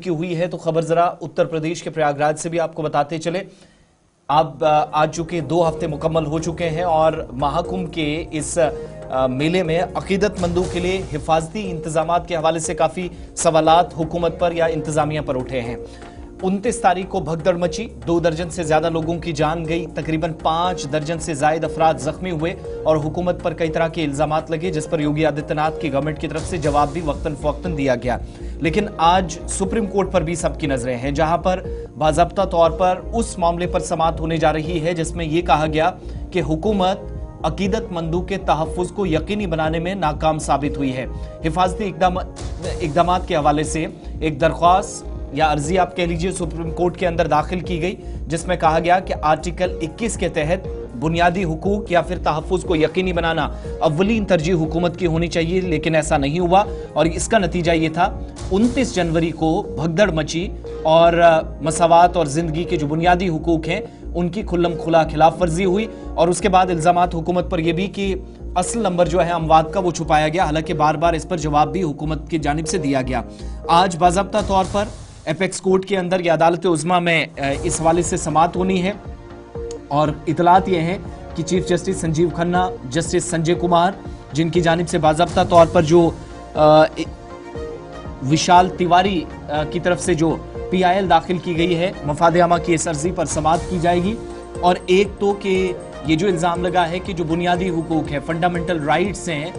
की हुई है। तो खबर जरा उत्तर प्रदेश के प्रयागराज से भी आपको बताते चले। अब आज चुके 2 हफ्ते मुकम्मल हो चुके हैं और महाकुंभ के इस मेले में अकीदतमंदों के लिए हिफाजती इंतजामात के हवाले से काफी सवालात हुकूमत पर या इंतजामिया पर उठे हैं। 29 तारीख को भगदड़ मची, 2 दर्जन से ज्यादा लोगों की जान गई, तकरीबन 5 दर्जन से जायद अफराद जख्मी हुए और हुकूमत पर कई तरह के इल्जामात लगे, जिस पर योगी आदित्यनाथ की गवर्नमेंट की तरफ से जवाब भी वक्तन फवक्तन दिया गया। लेकिन आज सुप्रीम कोर्ट पर भी सबकी नजरें हैं, जहां पर बाज़ाब्ता तौर पर उस मामले पर समाअत होने जा रही है जिसमें यह कहा गया कि हुकूमत अकीदतमंदों के तहफ़्फ़ुज़ को यकीनी बनाने में नाकाम साबित हुई है। हिफाजती इक़दामात के हवाले से एक दरख्वास्त या अर्जी आप कह लीजिए सुप्रीम कोर्ट के अंदर दाखिल की गई, जिसमें कहा गया कि आर्टिकल 21 के तहत बुनियादी हुकूक या फिर तहफ़्फ़ुज़ को यकीनी बनाना अव्वलीन तरजीह हुकूमत की होनी चाहिए, लेकिन ऐसा नहीं हुआ और इसका नतीजा ये था 29 जनवरी को भगदड़ मची और मसावात और ज़िंदगी के जो बुनियादी हुकूक हैं उनकी खुल्लम खुला खिलाफ वर्जी हुई। और उसके बाद इल्ज़ामात हुकूमत पर यह भी कि असल नंबर जो है अमवात का वो छुपाया गया, हालांकि बार बार इस पर जवाब भी हुकूमत की जानिब से दिया गया। आज बाज़ाब्ता तौर पर एपेक्स कोर्ट के अंदर या अदालत उज़्मा में इस हवाले से समाअत होनी है और इतलात ये हैं कि chief justice Sanjeev Khanna, justice Sanjay Kumar, जिनकी जानिब से बाज़ाब्ता तौर पर जो विशाल तिवारी की तरफ से जो PIL दाखिल की गई है, मफाद आमा की इस अर्जी पर समाअत की जाएगी। और एक तो कि ये जो इल्ज़ाम लगा है कि जो बुनियादी हुकूक है, फंडामेंटल राइट्स हैं,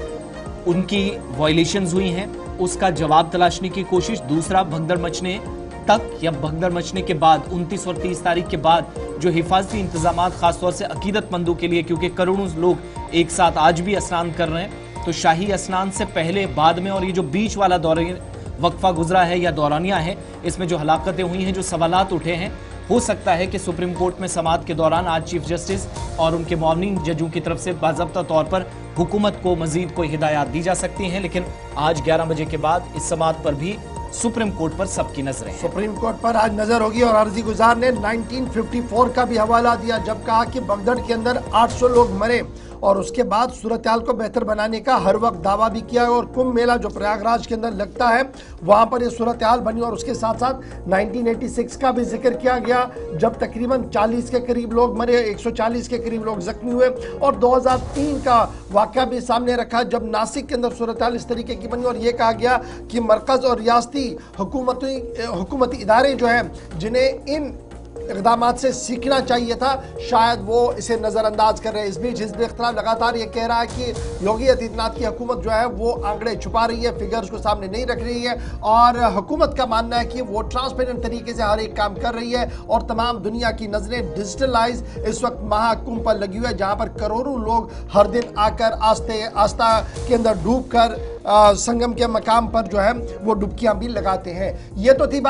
उनकी वायलेशंस हुई हैं, उसका जवाब तलाशने की कोशिश। दूसरा, भगदड़ मचने तक या भगदड़ मचने के बाद 29 और 30 तारीख के बाद जो हिफाजती इंतजामात खासतौर से अकीदतमंदों के लिए, क्योंकि करोड़ों लोग एक साथ आज भी स्नान कर रहे हैं, तो शाही स्नान से पहले, बाद में और ये जो बीच वाला दौर वक्फा गुजरा है या दौरानिया है, इसमें जो हलाकतें हुई हैं, जो सवालात उठे हैं, हो सकता है कि सुप्रीम कोर्ट में समाअत के दौरान आज चीफ जस्टिस और उनके मॉर्निंग जजों की तरफ से बाज़ाब्ता तौर पर हुकूमत को मजीद कोई हिदायत दी जा सकती हैं। लेकिन आज 11 बजे के बाद इस समाअत पर भी सुप्रीम कोर्ट पर सबकी नजरें हैं। सुप्रीम कोर्ट पर आज नजर होगी और अर्जी गुजार ने 1954 का भी हवाला दिया, जब कहा कि भगदड़ के अंदर 800 लोग मरे और उसके बाद सूरत हाल को बेहतर बनाने का हर वक्त दावा भी किया और कुंभ मेला जो प्रयागराज के अंदर लगता है वहां पर ये सूरत हाल बनी। और उसके साथ साथ 1986 का भी जिक्र किया गया, जब तकरीबन 40 के करीब लोग मरे, 140 के करीब लोग जख्मी हुए। और 2003 का वाक़या भी सामने रखा, जब नासिक के अंदर सूरत हाल इस तरीके की बनी और ये कहा गया कि मरकज़ और रियासती हुकूमती इदारे जो हैं, जिन्हें इन इक़दामात से सीखना चाहिए था, शायद वो इसे नज़रअंदाज कर रहे हैं। इस बीच हिज़्ब इख्तिलाफ लगातार ये कह रहा है कि योगी आदित्यनाथ की हुकूमत जो है वो आंकड़े छुपा रही है, फिगर्स को सामने नहीं रख रही है और हुकूमत का मानना है कि वो ट्रांसपेरेंट तरीके से हर एक काम कर रही है और तमाम दुनिया की नज़रें डिजिटलाइज इस वक्त महाकुंभ पर लगी हुई है, जहाँ पर करोड़ों लोग हर दिन आकर आस्था के अंदर डूब कर संगम के मकाम पर जो है वो डुबकियां भी लगाते हैं। ये तो थी बात